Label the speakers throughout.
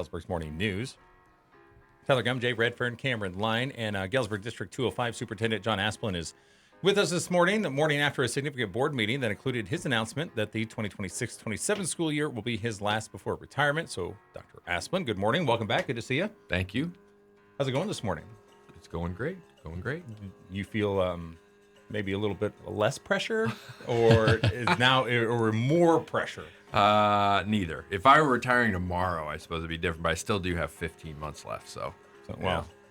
Speaker 1: Galesburg's Morning News. Tyler Gumm, Jay Redfern, Cameron Line, and Galesburg District 205 Superintendent John Asplund is with us this morning, the morning after a significant board meeting that included his announcement that the 2026-27 school year will be his last before retirement. So, Dr. Asplund, good morning. Welcome back. Good to see you.
Speaker 2: Thank you.
Speaker 1: How's it going this morning?
Speaker 2: It's going great.
Speaker 1: You feel maybe a little bit less pressure, or is now or more pressure?
Speaker 2: Neither. If I were retiring tomorrow, I suppose it'd be different, but I still do have 15 months left. So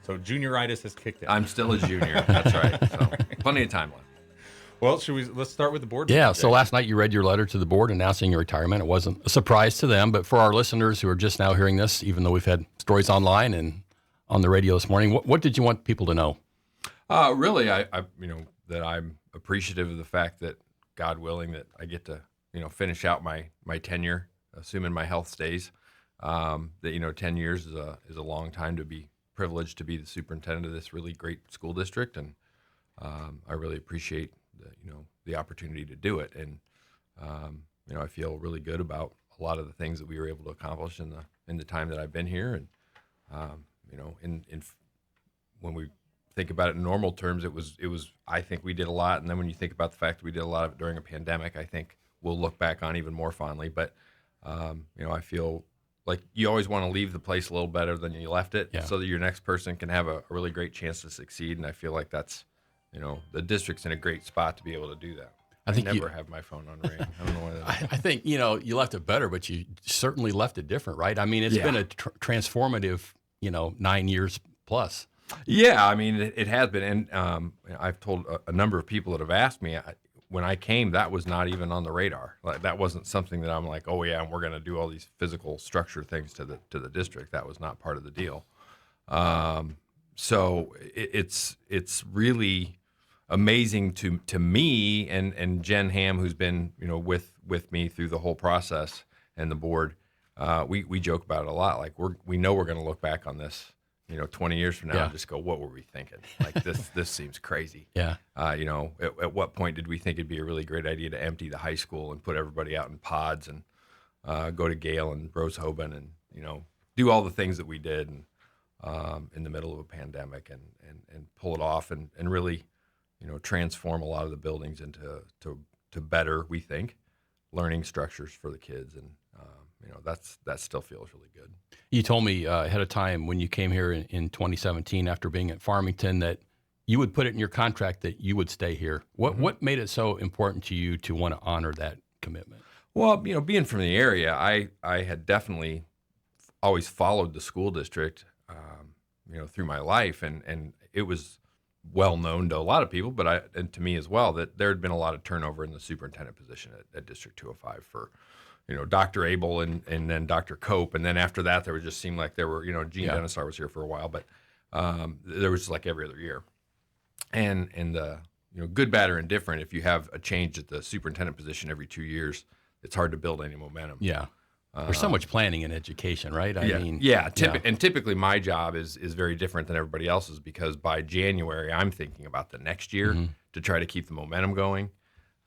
Speaker 1: junioritis has kicked in.
Speaker 2: I'm still a junior. That's right. So plenty of time left.
Speaker 1: Well, let's start with the board.
Speaker 3: Yeah, so last night you read your letter to the board announcing your retirement. It wasn't a surprise to them, but for our listeners who are just now hearing this, even though we've had stories online and on the radio this morning, what did you want people to know?
Speaker 2: Really, I that I'm appreciative of the fact that, God willing, that I get to, finish out my tenure, assuming my health stays. That 10 years is a long time to be privileged to be the superintendent of this really great school district, and I really appreciate the opportunity to do it. And I feel really good about a lot of the things that we were able to accomplish in the time that I've been here. And when we think about it in normal terms, it was I think we did a lot. And then when you think about the fact that we did a lot of it during a pandemic, I think we'll look back on even more fondly. But I feel like you always want to leave the place a little better than you left it, so that your next person can have a really great chance to succeed. And I feel like that's, the district's in a great spot to be able to do that. I think never have my phone on ring. I don't know why that is.
Speaker 3: I think, you left it better, but you certainly left it different, right? I mean, it's been a transformative, 9 years plus.
Speaker 2: Yeah, I mean, it has been. And I've told a number of people that have asked me, when I came, that was not even on the radar. Like, that wasn't something that I'm like, oh yeah, and we're going to do all these physical structure things to the district. That was not part of the deal. So it's really amazing to me and Jen Ham, who's been with me through the whole process, and the board. We joke about it a lot. Like, we know we're going to look back on this 20 years from now and just go, what were we thinking? Like, this seems crazy.
Speaker 3: Yeah.
Speaker 2: At what point did we think it'd be a really great idea to empty the high school and put everybody out in pods and go to Gale and Rosehoben and, do all the things that we did and in the middle of a pandemic and pull it off and really, transform a lot of the buildings into better, we think, learning structures for the kids. And, that still feels really good.
Speaker 3: You told me ahead of time when you came here in 2017 after being at Farmington that you would put it in your contract that you would stay here. What made it so important to you to want to honor that commitment?
Speaker 2: Well, being from the area, I had definitely always followed the school district, through my life, and it was well known to a lot of people, and to me as well, that there had been a lot of turnover in the superintendent position at District 205 for Dr. Abel and then Dr. Cope. And then after that, there would just seem like there were, Gene Denisar was here for a while, but there was just like every other year. And good, bad, or indifferent, if you have a change at the superintendent position every 2 years, it's hard to build any momentum.
Speaker 3: Yeah. There's so much planning in education, right?
Speaker 2: And typically my job is very different than everybody else's, because by January, I'm thinking about the next year to try to keep the momentum going.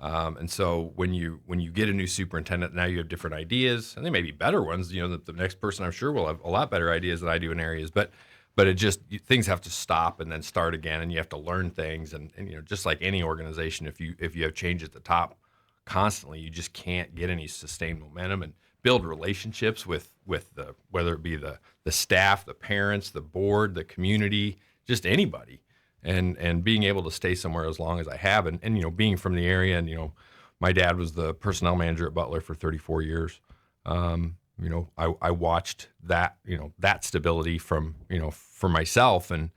Speaker 2: And so when you get a new superintendent, now you have different ideas, and they may be better ones. The next person, I'm sure, will have a lot better ideas than I do in areas. But it just, things have to stop and then start again, and you have to learn things. And just like any organization, if you have change at the top constantly, you just can't get any sustained momentum and build relationships with the, whether it be the staff, the parents, the board, the community, just anybody. And being able to stay somewhere as long as I have, and being from the area, and my dad was the personnel manager at Butler for 34 years. I watched that that stability from for myself, and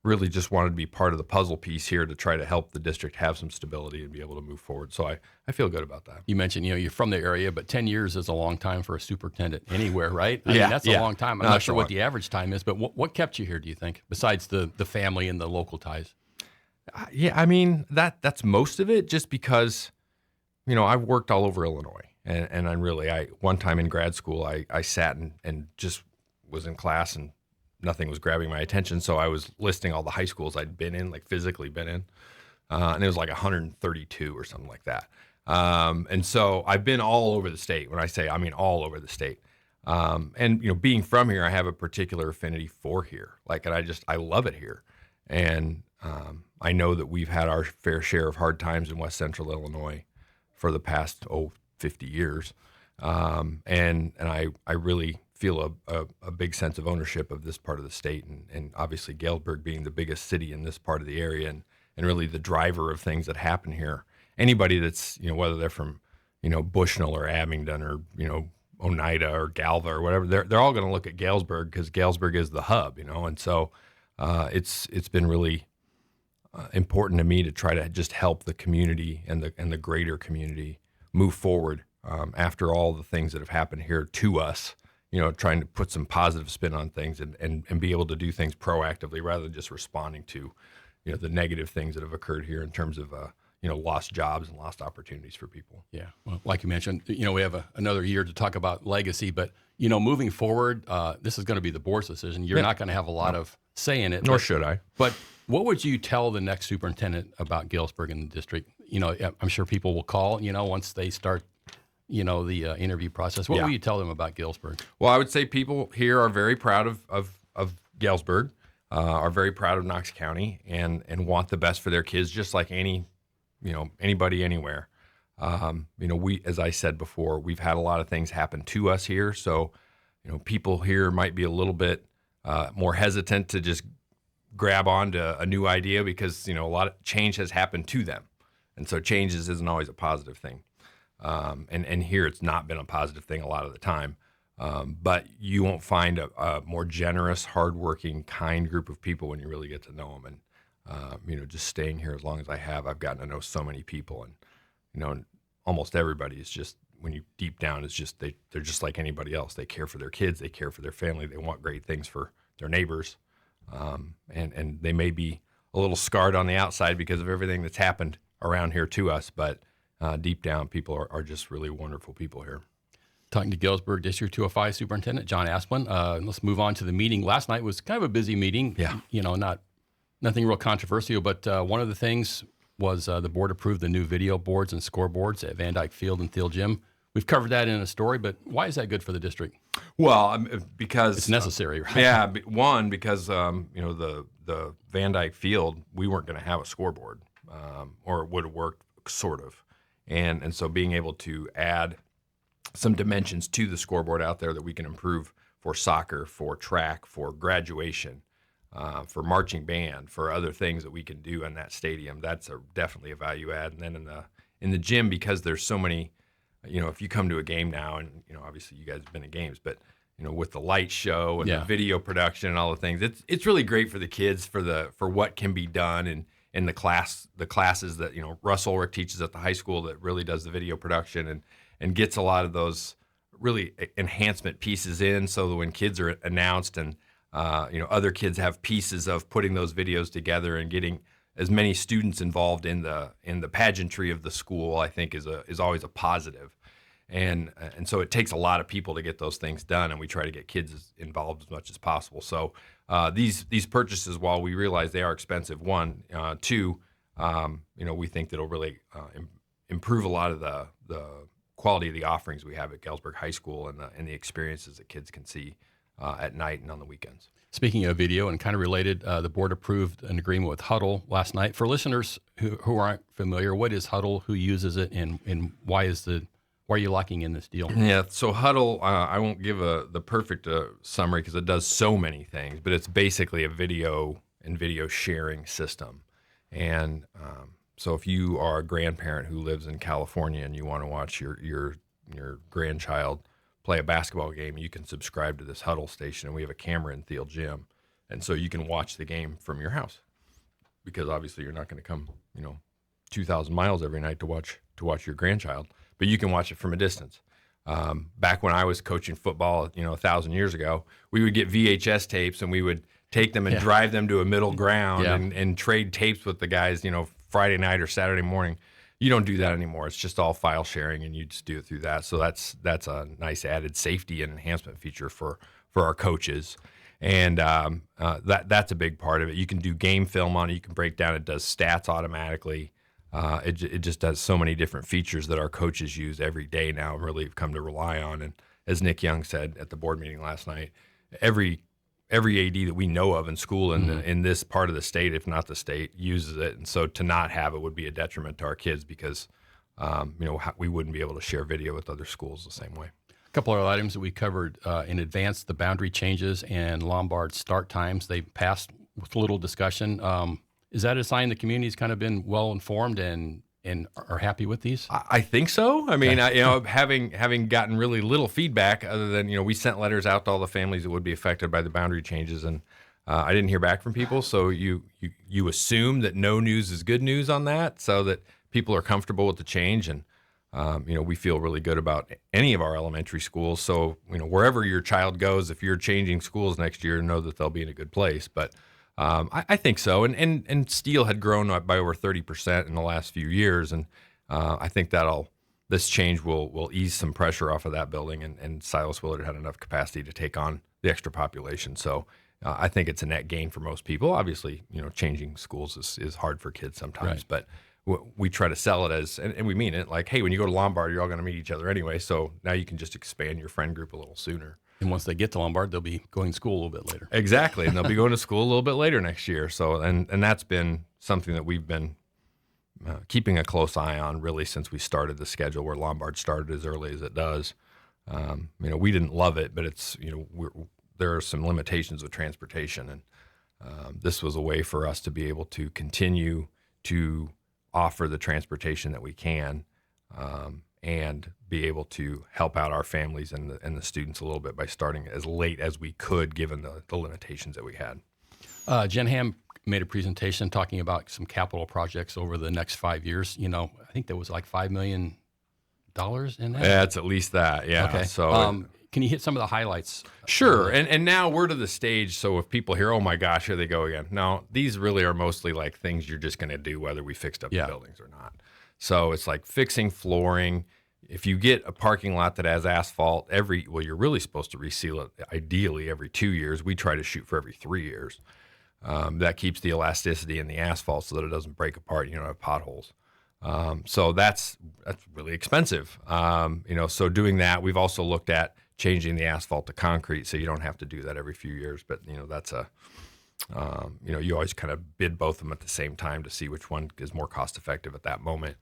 Speaker 2: really just wanted to be part of the puzzle piece here to try to help the district have some stability and be able to move forward. So I feel good about that.
Speaker 3: You mentioned, you're from the area, but 10 years is a long time for a superintendent anywhere, right? I mean, that's a long time. I'm not sure what the average time is, but what kept you here, do you think, besides the family and the local ties?
Speaker 2: I mean, that's most of it, just because, I've worked all over Illinois. And I one time in grad school, I sat and just was in class and nothing was grabbing my attention. So I was listing all the high schools I'd been in, like physically been in. And it was like 132 or something like that. And so I've been all over the state. When I say, I mean all over the state. And being from here, I have a particular affinity for here. And I love it here. And I know that we've had our fair share of hard times in West Central Illinois for the past 50 years. And I really feel a big sense of ownership of this part of the state, and obviously Galesburg being the biggest city in this part of the area, and really the driver of things that happen here. Anybody that's, whether they're from, Bushnell or Abingdon or, Oneida or Galva or whatever, they're all going to look at Galesburg because Galesburg is the hub, and so it's been really important to me to try to just help the community and the greater community move forward after all the things that have happened here to us, trying to put some positive spin on things and be able to do things proactively rather than just responding to, the negative things that have occurred here in terms of, lost jobs and lost opportunities for people.
Speaker 3: Yeah. Well, like you mentioned, we have another year to talk about legacy, but, moving forward, this is going to be the board's decision. You're not going to have a lot of say in it.
Speaker 2: Nor should I.
Speaker 3: But what would you tell the next superintendent about Galesburg and the district? I'm sure people will call, once they start, the interview process. What will you tell them about Galesburg?
Speaker 2: Well, I would say people here are very proud of Galesburg, are very proud of Knox County, and want the best for their kids, just like anybody anywhere. We, as I said before, we've had a lot of things happen to us here. So, people here might be a little bit more hesitant to just grab onto a new idea because, a lot of change has happened to them. And so changes isn't always a positive thing. And here it's not been a positive thing a lot of the time. But you won't find a more generous, hardworking, kind group of people when you really get to know them. And, just staying here as long as I have, I've gotten to know so many people. And, almost everybody is just, when you deep down, it's just they're just like anybody else. They care for their kids. They care for their family. They want great things for their neighbors. And they may be a little scarred on the outside because of everything that's happened around here to us. But deep down, people are just really wonderful people here.
Speaker 3: Talking to Galesburg District 205 Superintendent John Asplund. Let's move on to the meeting. Last night was kind of a busy meeting.
Speaker 2: Yeah.
Speaker 3: Nothing real controversial, but one of the things was the board approved the new video boards and scoreboards at Dyke Field and Thiel Gym. We've covered that in a story, but why is that good for the district?
Speaker 2: Well, because
Speaker 3: it's necessary, right?
Speaker 2: Yeah. One, because the Dyke Field, we weren't going to have a scoreboard, or it would have worked sort of, and so being able to add some dimensions to the scoreboard out there that we can improve for soccer, for track, for graduation, for marching band, for other things that we can do in that stadium. That's definitely a value add. And then in the gym, because there's so many, if you come to a game now, and obviously you guys have been at games, but with the light show and the video production and all the things, it's really great for the kids for what can be done and the classes that Russ Ulrich teaches at the high school that really does the video production and gets a lot of those really enhancement pieces in, so that when kids are announced and other kids have pieces of putting those videos together and getting as many students involved in the pageantry of the school, I think is always a positive. And so it takes a lot of people to get those things done, and we try to get kids involved as much as possible. So these purchases, while we realize they are expensive, one, two, we think that it'll really improve a lot of the quality of the offerings we have at Galesburg High School and the experiences that kids can see at night and on the weekends.
Speaker 3: Speaking of video and kind of related, the board approved an agreement with Hudl last night. For listeners who aren't familiar, what is Hudl, who uses it, and why are you locking in this deal?
Speaker 2: Yeah, so Hudl, I won't give the perfect summary because it does so many things, but it's basically a video and video sharing system. And so if you are a grandparent who lives in California and you want to watch your grandchild play a basketball game, you can subscribe to this Hudl station, and we have a camera in Thiel Gym, and so you can watch the game from your house, because obviously you're not going to come 2,000 miles every night to watch your grandchild, but you can watch it from a distance. Back when I was coaching football, 1,000 years ago, we would get VHS tapes and we would take them and drive them to a middle ground and trade tapes with the guys, Friday night or Saturday morning. You don't do that anymore. It's just all file sharing, and you just do it through that. So that's a nice added safety and enhancement feature for our coaches. And that's a big part of it. You can do game film on it. You can break down. It does stats automatically. It just does so many different features that our coaches use every day now and really have come to rely on. as Nick Young said at the board meeting last night, every AD that we know of in school in this part of the state, if not the state, uses it. And so to not have it would be a detriment to our kids because, we wouldn't be able to share video with other schools the same way.
Speaker 3: A couple of items that we covered in advance, the boundary changes and Lombard start times. They passed with little discussion. Is that a sign the community's kind of been well informed and are happy with these?
Speaker 2: I think so. I mean, having gotten really little feedback other than, we sent letters out to all the families that would be affected by the boundary changes, and I didn't hear back from people. So you assume that no news is good news on that, so that people are comfortable with the change. And, we feel really good about any of our elementary schools. So, wherever your child goes, if you're changing schools next year, know that they'll be in a good place. But I think so. And Thiel had grown by over 30% in the last few years. And I think this change will ease some pressure off of that building. And Silas Willard had enough capacity to take on the extra population. So I think it's a net gain for most people. Obviously, changing schools is hard for kids sometimes. Right. But we try to sell it as, and we mean it, like, hey, when you go to Lombard, you're all going to meet each other anyway. So now you can just expand your friend group a little sooner.
Speaker 3: And once they get to Lombard, they'll be going to school a little bit later.
Speaker 2: Exactly. And they'll be going to school a little bit later next year. So, and that's been something that we've been keeping a close eye on really since we started the schedule, where Lombard started as early as it does. We didn't love it, but it's, there are some limitations with transportation. And this was a way for us to be able to continue to offer the transportation that we can, and be able to help out our families and the students a little bit by starting as late as we could, given the limitations that we had.
Speaker 3: Jen Ham made a presentation talking about some capital projects over the next 5 years. I think there was like $5 million in that.
Speaker 2: Yeah, it's at least that. Yeah.
Speaker 3: Okay.
Speaker 2: So
Speaker 3: can you hit some of the highlights?
Speaker 2: Sure. And now we're to the stage, so if people hear, oh my gosh, here they go again. No, these really are mostly like things you're just going to do whether we fixed up the buildings or not. So it's like fixing flooring. If you get a parking lot that has asphalt, you're really supposed to reseal it ideally every 2 years. We try to shoot for every 3 years. That keeps the elasticity in the asphalt so that it doesn't break apart. You don't have potholes. So that's really expensive. So doing that, we've also looked at changing the asphalt to concrete, so you don't have to do that every few years. But that's you always kind of bid both of them at the same time to see which one is more cost effective at that moment.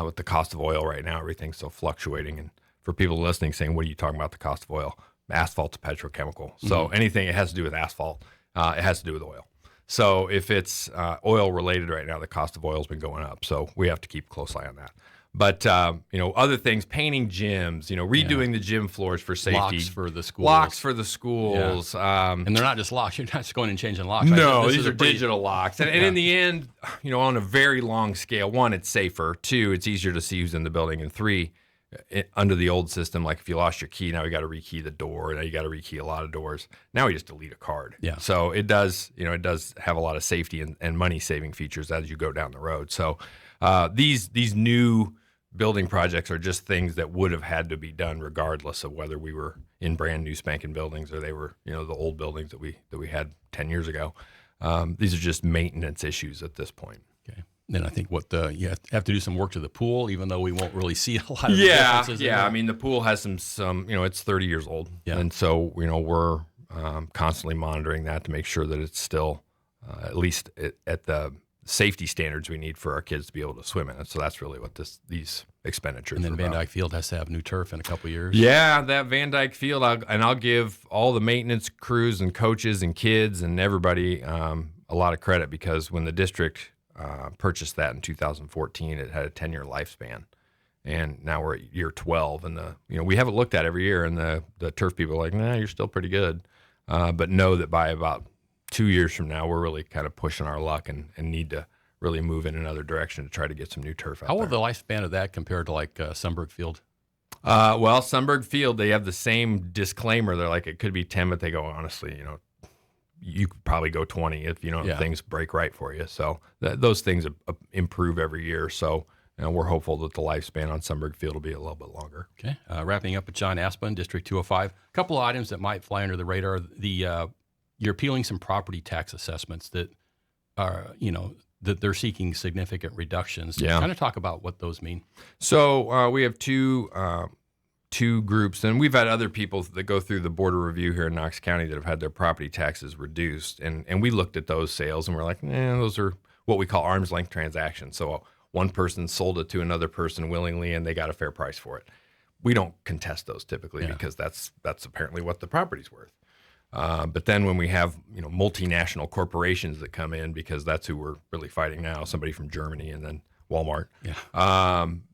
Speaker 2: With the cost of oil right now, everything's so fluctuating. And for people listening saying, what are you talking about, the cost of oil? Asphalt's a petrochemical. So anything it has to do with asphalt, it has to do with oil. So if it's oil related right now, the cost of oil has been going up. So we have to keep a close eye on that. But, other things, painting gyms, redoing the gym floors for safety.
Speaker 3: Locks for the schools.
Speaker 2: Locks for the schools.
Speaker 3: Yeah. And they're not just locks. You're not just going and changing locks.
Speaker 2: No, these are digital locks. And in the end, on a very long scale, 1, it's safer. 2, it's easier to see who's in the building. And 3, under the old system, like if you lost your key, now you got to rekey the door. Now you got to rekey a lot of doors. Now we just delete a card.
Speaker 3: Yeah.
Speaker 2: So it does have a lot of safety and money saving features as you go down the road. So these new building projects are just things that would have had to be done regardless of whether we were in brand new spanking buildings or they were, the old buildings that we had 10 years ago. These are just maintenance issues at this point.
Speaker 3: Okay. Then I think you have to do some work to the pool, even though we won't really see a lot of differences. Yeah.
Speaker 2: I mean, the pool has some, it's 30 years old.
Speaker 3: Yeah.
Speaker 2: And so, we're constantly monitoring that to make sure that it's still at least at the safety standards we need for our kids to be able to swim in it. So that's really what these expenditures
Speaker 3: are. And then Van
Speaker 2: about.
Speaker 3: Dyke Field has to have new turf in a couple of years.
Speaker 2: Yeah, that Van Dyke Field, I'll give all the maintenance crews and coaches and kids and everybody a lot of credit, because when the district purchased that in 2014, it had a 10-year lifespan. And now we're at year 12, and we have it looked at every year, and the turf people are like, nah, you're still pretty good. But know that by about 2 years from now, we're really kind of pushing our luck and need to really move in another direction to try to get some new turf out there.
Speaker 3: How will the lifespan of that compare to like Sunberg Field?
Speaker 2: Well, Sunberg Field, they have the same disclaimer. They're like, it could be 10, but they go, honestly, you could probably go 20 if things break right for you. So those things improve every year. So we're hopeful that the lifespan on Sunberg Field will be a little bit longer.
Speaker 3: Okay. Wrapping up with John Asplund, District 205. A couple of items that might fly under the radar. You're appealing some property tax assessments that are, that they're seeking significant reductions.
Speaker 2: Yeah.
Speaker 3: Kind of talk about what those mean.
Speaker 2: So we have two two groups, and we've had other people that go through the board of review here in Knox County that have had their property taxes reduced, and we looked at those sales and we're like, those are what we call arm's length transactions. So one person sold it to another person willingly, and they got a fair price for it. We don't contest those typically because that's apparently what the property's worth. But then when we have multinational corporations that come in, because that's who we're really fighting now, somebody from Germany and then Walmart,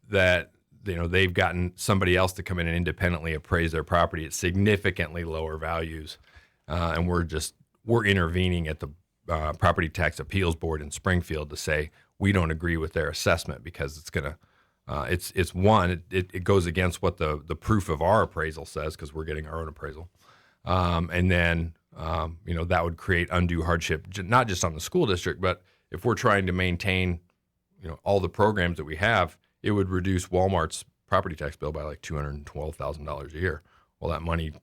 Speaker 2: that they've gotten somebody else to come in and independently appraise their property at significantly lower values, and we're intervening at the Property Tax Appeals Board in Springfield to say we don't agree with their assessment because it's gonna. It goes against what the proof of our appraisal says because we're getting our own appraisal. And then, that would create undue hardship, not just on the school district, but if we're trying to maintain, all the programs that we have, it would reduce Walmart's property tax bill by like $212,000 a year. Well, that money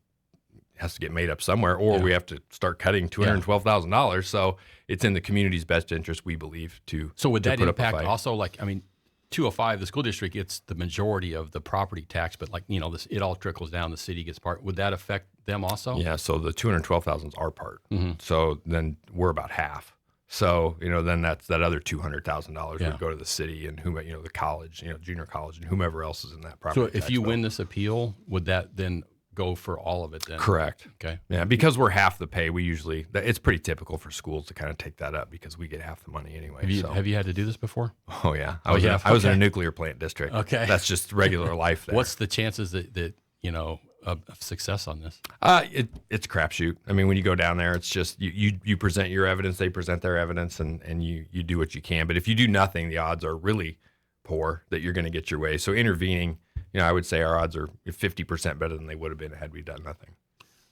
Speaker 2: has to get made up somewhere, or we have to start cutting $212,000. So it's in the community's best interest, we believe, to
Speaker 3: So would that
Speaker 2: put up a
Speaker 3: impact
Speaker 2: fight.
Speaker 3: also, 205, the school district gets the majority of the property tax, but it all trickles down. The city gets part. Would that affect them also?
Speaker 2: Yeah. So the $212,000 is our part. So then we're about half. So then that other $200,000 would go to the city and the college, junior college, and whomever else is in that property.
Speaker 3: So if
Speaker 2: tax
Speaker 3: you
Speaker 2: bill.
Speaker 3: win this appeal, would that then go for all of it then?
Speaker 2: Correct.
Speaker 3: Okay.
Speaker 2: Yeah, because we're half the pay, it's pretty typical for schools to kind of take that up because we get half the money anyway.
Speaker 3: Have you had to do this before?
Speaker 2: Oh yeah, I was in a nuclear plant district.
Speaker 3: Okay.
Speaker 2: That's just regular life there.
Speaker 3: What's the chances that of success on this?
Speaker 2: It's a crapshoot. I mean, when you go down there, it's just you present your evidence, they present their evidence, and you do what you can. But if you do nothing, the odds are really poor that you're going to get your way. So intervening, I would say our odds are 50% better than they would have been had we done nothing.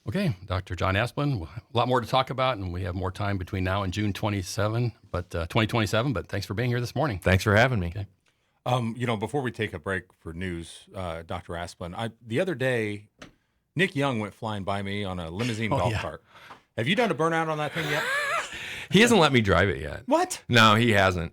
Speaker 3: Okay, Dr. John Asplund, a lot more to talk about, and we have more time between now and June 2027. But thanks for being here this morning.
Speaker 2: Thanks for having me.
Speaker 3: Okay.
Speaker 1: Before we take a break for news, Dr. Asplund, the other day, Nick Young went flying by me on a limousine golf cart. Have you done a burnout on that thing yet?
Speaker 2: He hasn't let me drive it yet.
Speaker 1: What?
Speaker 2: No, he hasn't.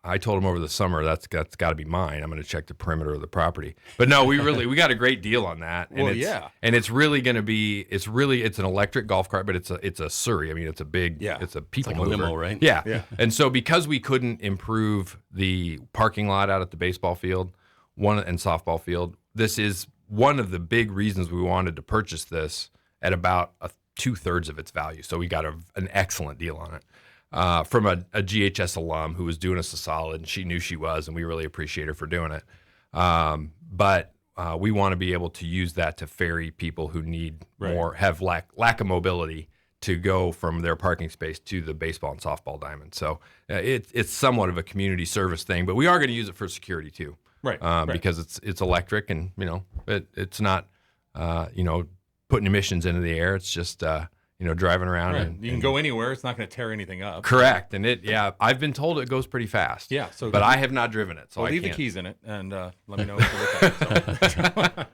Speaker 2: I told him over the summer that's got to be mine. I'm going to check the perimeter of the property. But no, we got a great deal on that. And it's really going to be. It's an electric golf cart, but it's a Surrey. I mean, it's a big.
Speaker 1: Yeah.
Speaker 2: It's a people
Speaker 3: It's like a
Speaker 2: mover.
Speaker 3: limo, right?
Speaker 2: Yeah. And so because we couldn't improve the parking lot out at the baseball field, and softball field, this is one of the big reasons we wanted to purchase this at about 2/3 of its value. So we got an excellent deal on it. From a GHS alum who was doing us a solid, and she knew she was, and we really appreciate her for doing it. But we want to be able to use that to ferry people who need more, have lack of mobility to go from their parking space to the baseball and softball diamond. So it's somewhat of a community service thing, but we are going to use it for security too, because it's electric, and it's not putting emissions into the air. It's just driving around.
Speaker 1: Right.
Speaker 2: And
Speaker 1: you can go anywhere. It's not going to tear anything up.
Speaker 2: Correct. And I've been told it goes pretty fast.
Speaker 1: Yeah. So,
Speaker 2: but I have not driven it, so I
Speaker 1: leave
Speaker 2: can't.
Speaker 1: the keys in it and let me know what to look at. So.